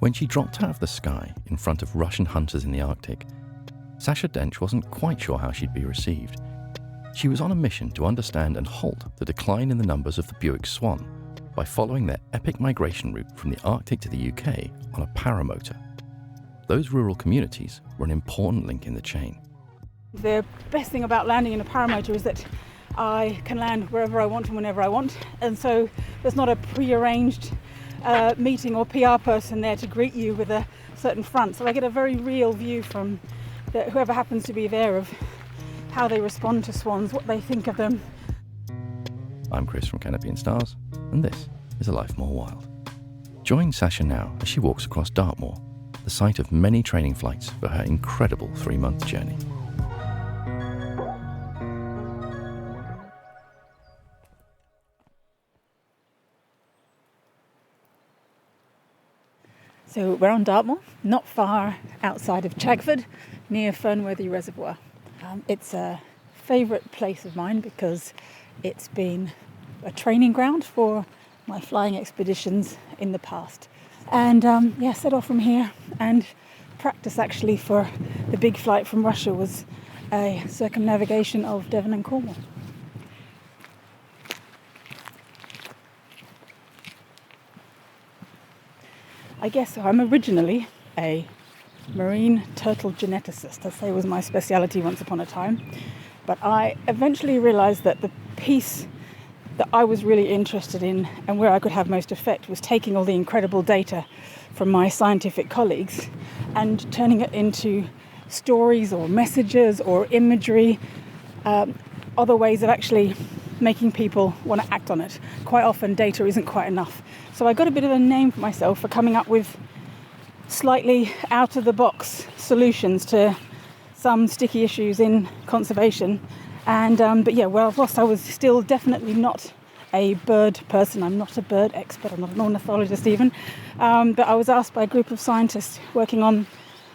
When she dropped out of the sky in front of Russian hunters in the Arctic, Sasha Dench wasn't quite sure how she'd be received. She was on a mission to understand and halt the decline in the numbers of the Bewick Swan by following their epic migration route from the Arctic to the UK on a paramotor. Those rural communities were an important link in the chain. The best thing about landing in a paramotor is that I can land wherever I want and whenever I want, and so there's not a pre-arranged meeting or PR person there to greet you with a certain front. So I get a very real view from whoever happens to be there of how they respond to swans, what they think of them. I'm Chris from Canopy and Stars, and this is A Life More Wild. Join Sasha now as she walks across Dartmoor, the site of many training flights for her incredible 3-month journey. So we're on Dartmoor, not far outside of Chagford, near Fernworthy reservoir. It's a favourite place of mine because it's been a training ground for my flying expeditions in the past. And set off from here, and practice actually for the big flight from Russia was a circumnavigation of Devon and Cornwall. I guess I'm originally a marine turtle geneticist. I'd say was my speciality once upon a time. But I eventually realised that the piece that I was really interested in and where I could have most effect was taking all the incredible data from my scientific colleagues and turning it into stories or messages or imagery, other ways of actually making people want to act on it. Quite often data isn't quite enough. So I got a bit of a name for myself for coming up with slightly out-of-the-box solutions to some sticky issues in conservation. And whilst I was still definitely not a bird person, I'm not a bird expert, I'm not an ornithologist even, but I was asked by a group of scientists working on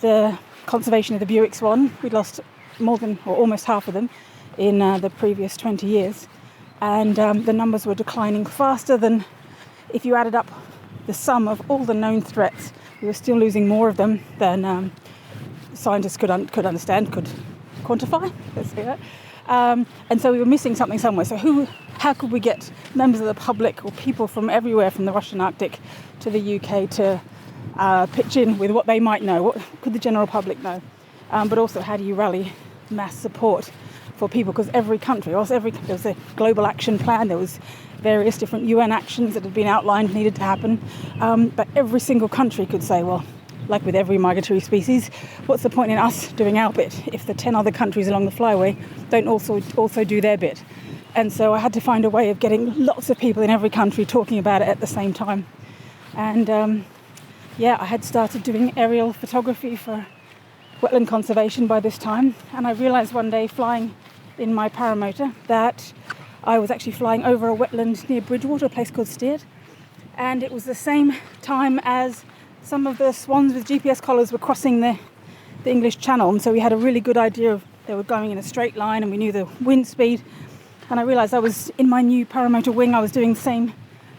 the conservation of the Bewick Swan. We'd lost more than, or almost half of them in the previous 20 years. And the numbers were declining faster than, if you added up the sum of all the known threats, we were still losing more of them than scientists could understand, could quantify, let's say that. And so we were missing something somewhere. So how could we get members of the public or people from everywhere from the Russian Arctic to the UK to pitch in with what they might know? What could the general public know? But also, how do you rally mass support for people? Because every country, there was a global action plan, there was various different UN actions that had been outlined needed to happen. But every single country could say, well, like with every migratory species, what's the point in us doing our bit if the 10 other countries along the flyway don't also do their bit? And so I had to find a way of getting lots of people in every country talking about it at the same time. And I had started doing aerial photography for wetland conservation by this time. And I realised one day flying in my paramotor that I was actually flying over a wetland near Bridgewater, a place called Steard. And it was the same time as some of the swans with GPS collars were crossing the English Channel, and so we had a really good idea of they were going in a straight line, and we knew the wind speed. And I realised I was in my new paramotor wing, I was doing the same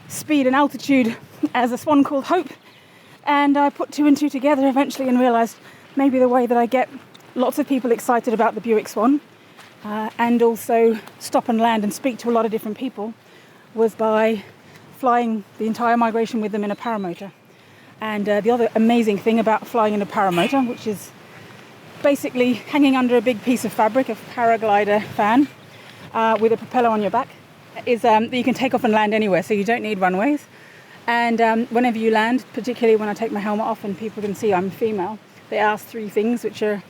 speed and altitude as a swan called Hope, and I put 2 and 2 together eventually and realised maybe the way that I get lots of people excited about the Bewick Swan and also stop and land and speak to a lot of different people was by flying the entire migration with them in a paramotor. And the other amazing thing about flying in a paramotor, which is basically hanging under a big piece of fabric, a paraglider fan, with a propeller on your back, is that you can take off and land anywhere, so you don't need runways. And whenever you land, particularly when I take my helmet off and people can see I'm female, they ask 3 things, which are,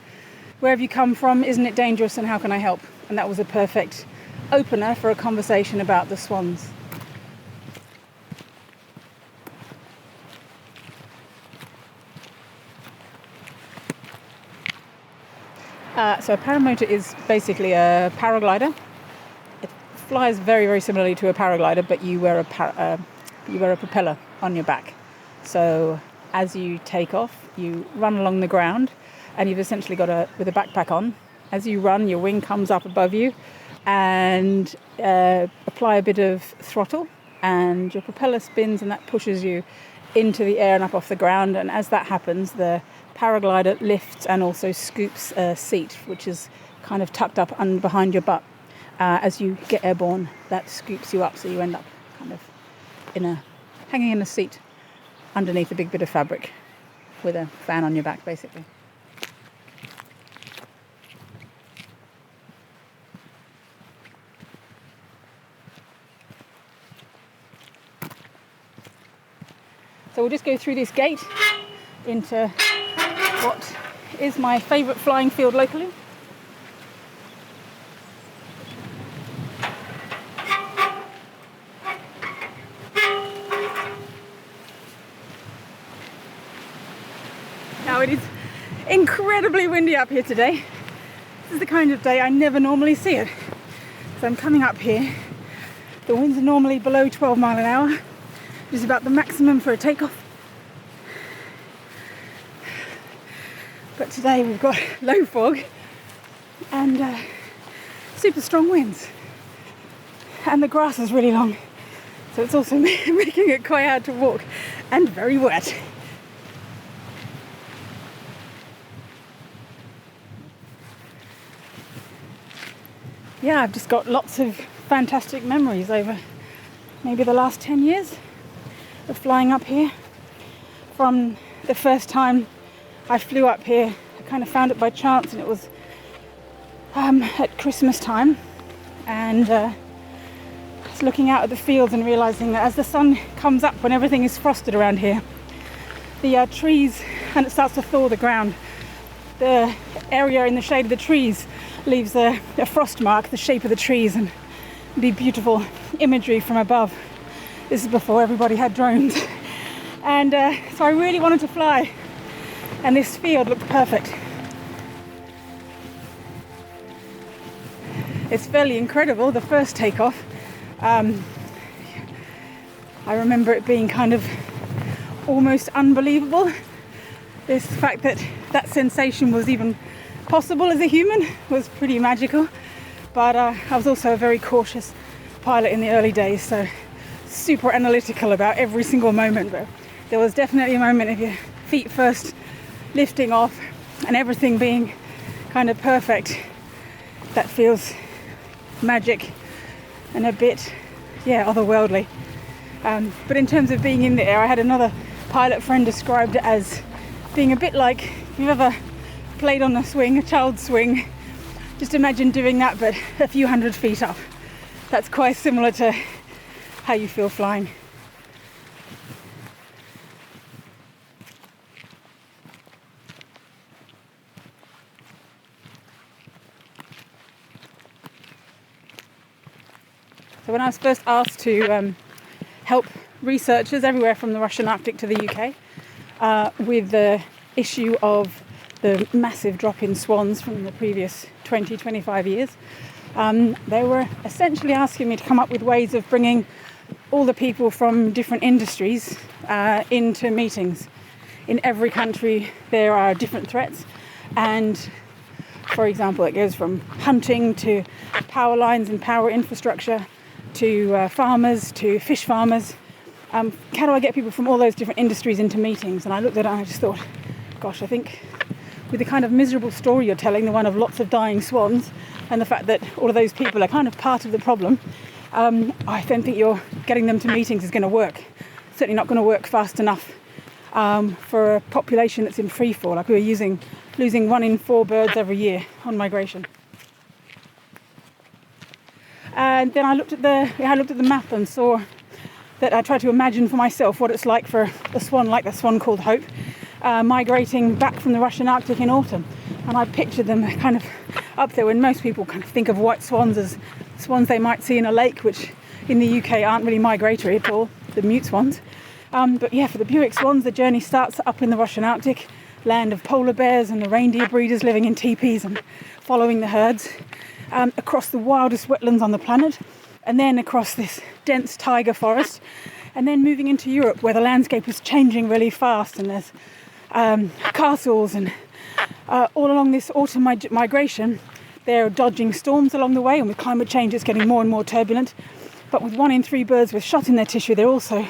where have you come from, isn't it dangerous, and how can I help? And that was a perfect opener for a conversation about the swans. So a paramotor is basically a paraglider. It flies very, very similarly to a paraglider, but you wear a propeller on your back. So as you take off, you run along the ground, and you've essentially got with a backpack on. As you run, your wing comes up above you, and apply a bit of throttle, and your propeller spins, and that pushes you into the air and up off the ground. And as that happens, the paraglider lifts and also scoops a seat, which is kind of tucked up behind your butt. As you get airborne, that scoops you up, so you end up kind of hanging in a seat underneath a big bit of fabric with a fan on your back, basically. So we'll just go through this gate into what is my favourite flying field locally. Now it is incredibly windy up here today. This is the kind of day I never normally see it. So I'm coming up here. The winds are normally below 12 miles an hour, which is about the maximum for a takeoff. But today we've got low fog and super strong winds. And the grass is really long, so it's also making it quite hard to walk and very wet. Yeah, I've just got lots of fantastic memories over maybe the last 10 years of flying up here. From the first time I flew up here, I kind of found it by chance, and it was at Christmas time, and I was looking out at the fields and realising that as the sun comes up, when everything is frosted around here, the trees, and it starts to thaw the ground, the area in the shade of the trees leaves a frost mark, the shape of the trees, and the beautiful imagery from above. This is before everybody had drones. And so I really wanted to fly, and this field looked perfect. It's fairly incredible, the first takeoff. I remember it being kind of almost unbelievable. This fact that that sensation was even possible as a human was pretty magical. But I was also a very cautious pilot in the early days, so super analytical about every single moment. But there was definitely a moment of your feet first lifting off and everything being kind of perfect. That feels magic and a bit, otherworldly. But in terms of being in the air, I had another pilot friend described it as being a bit like, if you've ever played on a swing, a child's swing, just imagine doing that but a few hundred feet up. That's quite similar to how you feel flying. So when I was first asked to help researchers everywhere from the Russian Arctic to the UK with the issue of the massive drop in swans from the previous 20-25 years, they were essentially asking me to come up with ways of bringing all the people from different industries into meetings. In every country there are different threats, and for example it goes from hunting to power lines and power infrastructure to farmers to fish farmers. How do I get people from all those different industries into meetings? And I looked at it and I just thought, gosh, I think with the kind of miserable story you're telling, the one of lots of dying swans, and the fact that all of those people are kind of part of the problem, I don't think you're getting them to meetings is going to work. Certainly not going to work fast enough for a population that's in free fall. Like, we're losing 1 in 4 birds every year on migration. And then I looked at the map and saw that I tried to imagine for myself what it's like for a swan, like the swan called Hope, migrating back from the Russian Arctic in autumn. And I pictured them kind of up there when most people kind of think of white swans as swans they might see in a lake, which in the UK aren't really migratory at all, the mute swans. But yeah, for the Bewick swans, the journey starts up in the Russian Arctic, land of polar bears and the reindeer breeders living in teepees and following the herds, across the wildest wetlands on the planet, and then across this dense taiga forest, and then moving into Europe, where the landscape is changing really fast, and there's castles, and all along this autumn migration they're dodging storms along the way, and with climate change it's getting more and more turbulent. But with 1 in 3 birds with shot in their tissue, they're also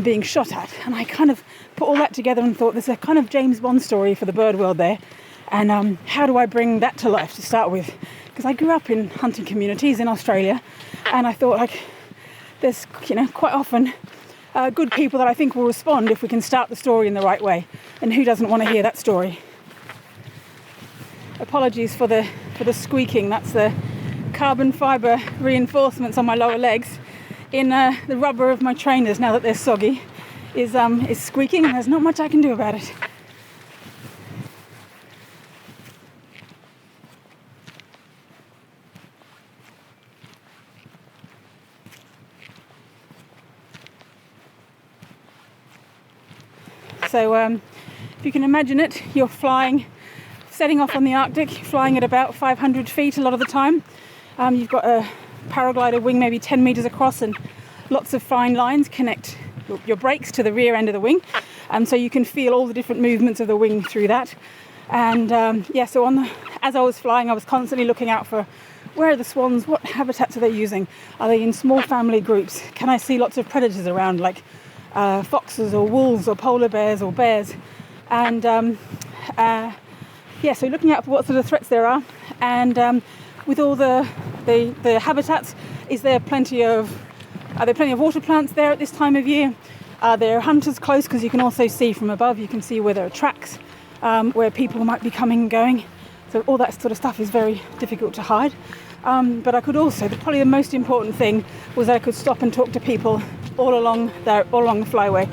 being shot at. And I kind of put all that together and thought there's a kind of James Bond story for the bird world there. And how do I bring that to life to start with? Because I grew up in hunting communities in Australia, and I thought, like, there's, quite often good people that I think will respond if we can start the story in the right way. And who doesn't want to hear that story? Apologies for the squeaking. That's the carbon fibre reinforcements on my lower legs in the rubber of my trainers, now that they're soggy, is squeaking, and there's not much I can do about it. So if you can imagine it, you're setting off on the Arctic, flying at about 500 feet a lot of the time. You've got a paraglider wing maybe 10 metres across, and lots of fine lines connect your brakes to the rear end of the wing. So you can feel all the different movements of the wing through that. And so as I was flying, I was constantly looking out for, where are the swans? What habitats are they using? Are they in small family groups? Can I see lots of predators around, like foxes or wolves or polar bears or bears? And so looking out for what sort of threats there are. And with all the habitats, are there plenty of water plants there at this time of year? Are there hunters close? Because you can also see from above, you can see where there are tracks, where people might be coming and going. So all that sort of stuff is very difficult to hide. But I could also, probably the most important thing was that I could stop and talk to people all along the flyway.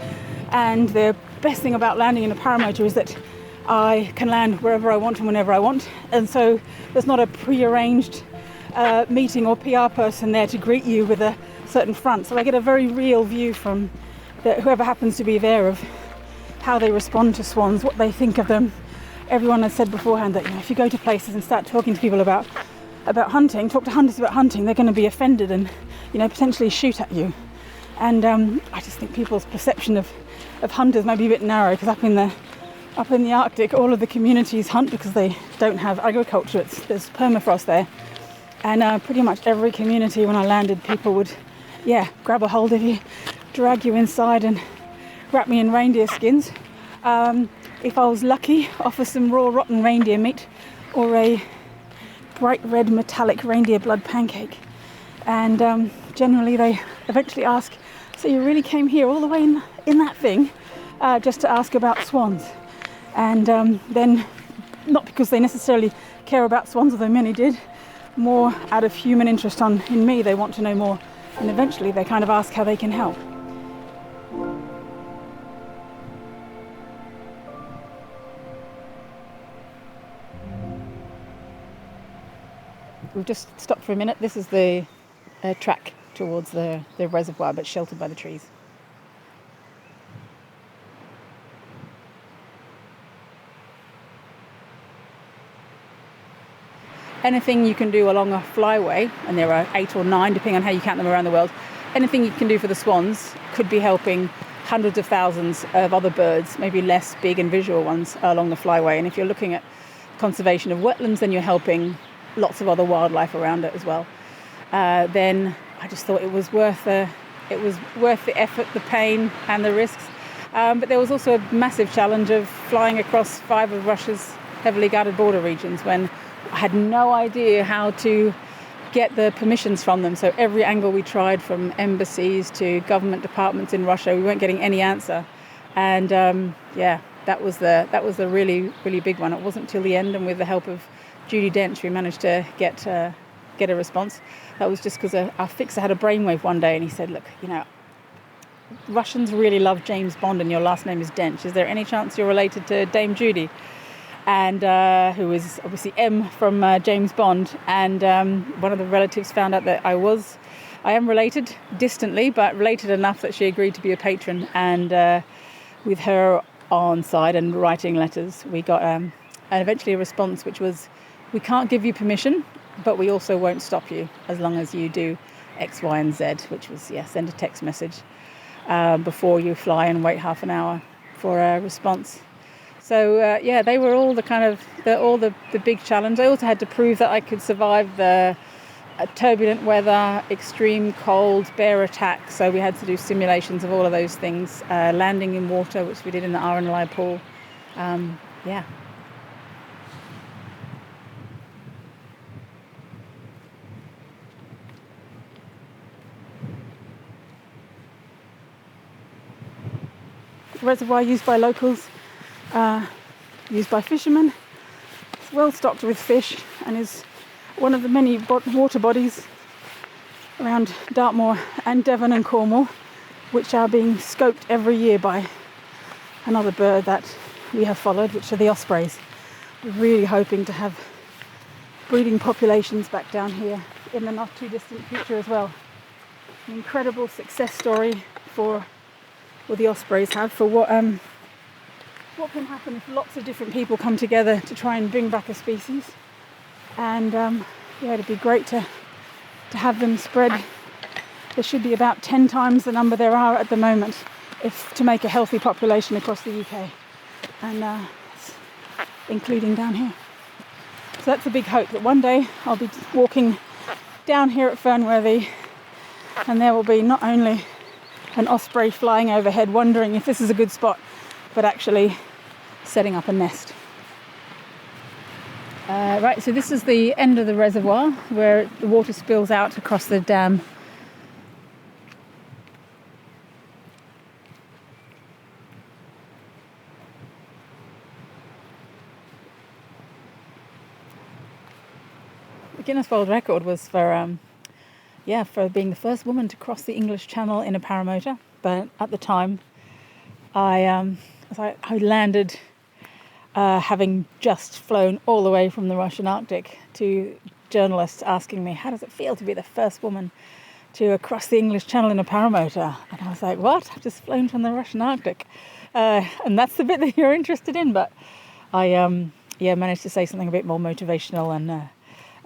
And the best thing about landing in a paramotor is that I can land wherever I want and whenever I want. And so there's not a pre-arranged meeting or PR person there to greet you with a certain front. So I get a very real view from whoever happens to be there of how they respond to swans, what they think of them. Everyone has said beforehand that if you go to places and start talking to people about hunting, talk to hunters about hunting, they're going to be offended and potentially shoot at you. And I just think people's perception of hunters may be a bit narrow, because up in the Arctic, all of the communities hunt because they don't have agriculture. There's permafrost there, and pretty much every community, when I landed, people would grab a hold of you, drag you inside and wrap me in reindeer skins. If I was lucky, offer some raw rotten reindeer meat or a bright red metallic reindeer blood pancake. And generally they eventually ask, so you really came here all the way in that thing just to ask about swans? And then, not because they necessarily care about swans, although many did, more out of human interest in me, they want to know more. And eventually they kind of ask how they can help. We've just stopped for a minute. This is the track towards the reservoir, but sheltered by the trees. Anything you can do along a flyway, and there are 8 or 9, depending on how you count them around the world, anything you can do for the swans could be helping hundreds of thousands of other birds, maybe less big and visual ones, along the flyway. And if you're looking at conservation of wetlands, then you're helping lots of other wildlife around it as well. Then I just thought it was worth the effort, the pain and the risks. But there was also a massive challenge of flying across 5 of Russia's heavily guarded border regions when I had no idea how to get the permissions from them. So every angle we tried, from embassies to government departments in Russia, we weren't getting any answer. And that was the really, really big one. It wasn't till the end, and with the help of Judy Dench, we managed to get a response. That was just because our fixer had a brainwave one day, and he said, look, Russians really love James Bond and your last name is Dench. Is there any chance you're related to Dame Judy? And who is obviously M from James Bond. And one of the relatives found out that I am related distantly, but related enough that she agreed to be a patron. And with her on side and writing letters, we got eventually a response, which was, we can't give you permission, but we also won't stop you as long as you do X, Y, and Z, which was, send a text message before you fly and wait half an hour for a response. So they were all the big challenge. I also had to prove that I could survive the turbulent weather, extreme cold, bear attacks. So we had to do simulations of all of those things. Landing in water, which we did in the RNLI pool. Yeah. Reservoir used by locals, used by fishermen. It's well stocked with fish and is one of the many water bodies around Dartmoor and Devon and Cornwall, which are being scoped every year by another bird that we have followed, which are the ospreys. We're really hoping to have breeding populations back down here in the not too distant future as well. An incredible success story for the ospreys have for what can happen if lots of different people come together to try and bring back a species. And it'd be great to have them spread. There should be about 10 times the number there are at the moment to make a healthy population across the UK, and including down here. So that's a big hope that one day I'll be walking down here at Fernworthy and there will be not only an osprey flying overhead wondering if this is a good spot, but actually setting up a nest. Right, so this is the end of the reservoir where the water spills out across the dam. The Guinness World Record was for being the first woman to cross the English Channel in a paramotor. But at the time, I landed having just flown all the way from the Russian Arctic, to journalists asking me, how does it feel to be the first woman to cross the English Channel in a paramotor? And I was like, what? I've just flown from the Russian Arctic. And that's the bit that you're interested in. But I managed to say something a bit more motivational and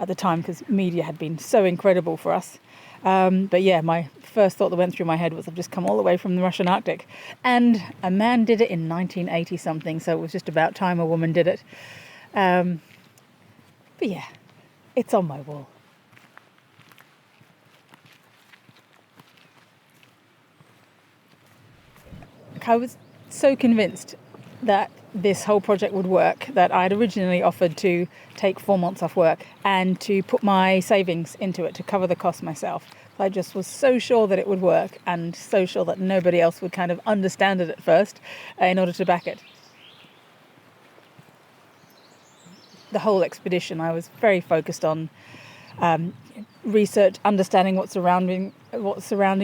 at the time, because media had been so incredible for us. But yeah, my first thought that went through my head was I've just come all the way from the Russian Arctic. And a man did it in 1980 something, so it was just about time a woman did it. But yeah, it's on my wall. I was so convinced that this whole project would work that I'd originally offered to take 4 months off work and to put my savings into it to cover the cost myself. I just was so sure that it would work and so sure that nobody else would kind of understand it at first in order to back it. The whole expedition, I was very focused on research, understanding what's surrounding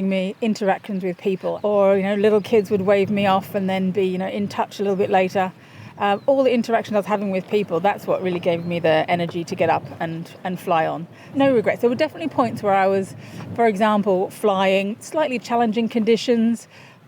me, interactions with people. Or, little kids would wave me off and then be, in touch a little bit later. All the interactions I was having with people, that's what really gave me the energy to get up and fly on. No regrets. There were definitely points where I was, for example, flying slightly challenging conditions,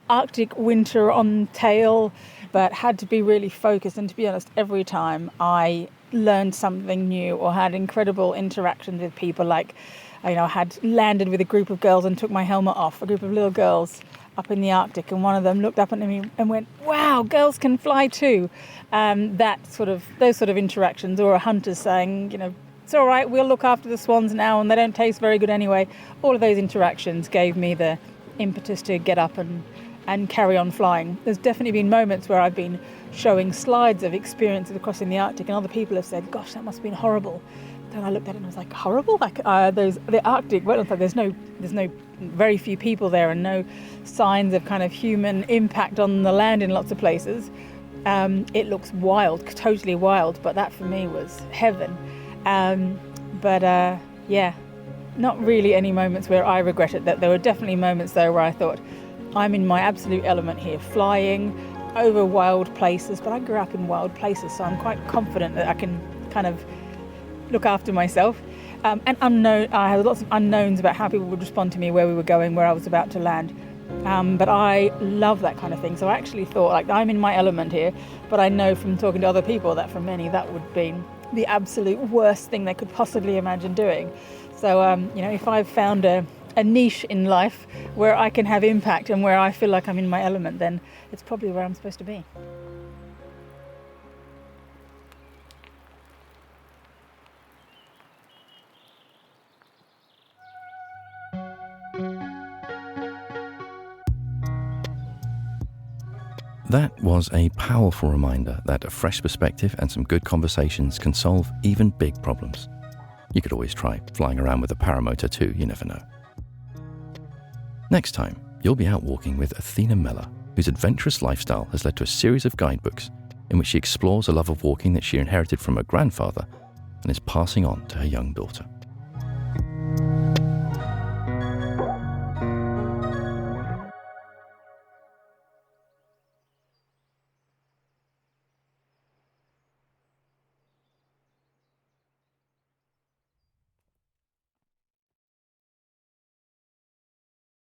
Arctic winter on tail, but had to be really focused. And to be honest, every time I learned something new or had incredible interactions with people, like I had landed with a group of girls and took my helmet off, a group of little girls up in the Arctic, and one of them looked up at me and went, wow, girls can fly too. Those sort of interactions, or a hunter saying, it's all right, we'll look after the swans now and they don't taste very good anyway. All of those interactions gave me the impetus to get up and carry on flying. There's definitely been moments where I've been showing slides of experience of crossing the Arctic and other people have said, gosh, that must have been horrible. Then I looked at it and I was like, horrible? Like the Arctic wetlands, like there's no very few people there and no signs of kind of human impact on the land in lots of places. It looks wild, totally wild, but that for me was heaven. Not really any moments where I regret it. That there were definitely moments though where I thought, I'm in my absolute element here, flying over wild places, but I grew up in wild places, so I'm quite confident that I can kind of look after myself. And I had lots of unknowns about how people would respond to me, where we were going, where I was about to land. But I love that kind of thing. So I actually thought, like, I'm in my element here, but I know from talking to other people that for many that would be the absolute worst thing they could possibly imagine doing. So, if I've found a niche in life where I can have impact and where I feel like I'm in my element, then it's probably where I'm supposed to be. That was a powerful reminder that a fresh perspective and some good conversations can solve even big problems. You could always try flying around with a paramotor too, you never know. Next time, you'll be out walking with Athena Meller, whose adventurous lifestyle has led to a series of guidebooks in which she explores a love of walking that she inherited from her grandfather and is passing on to her young daughter.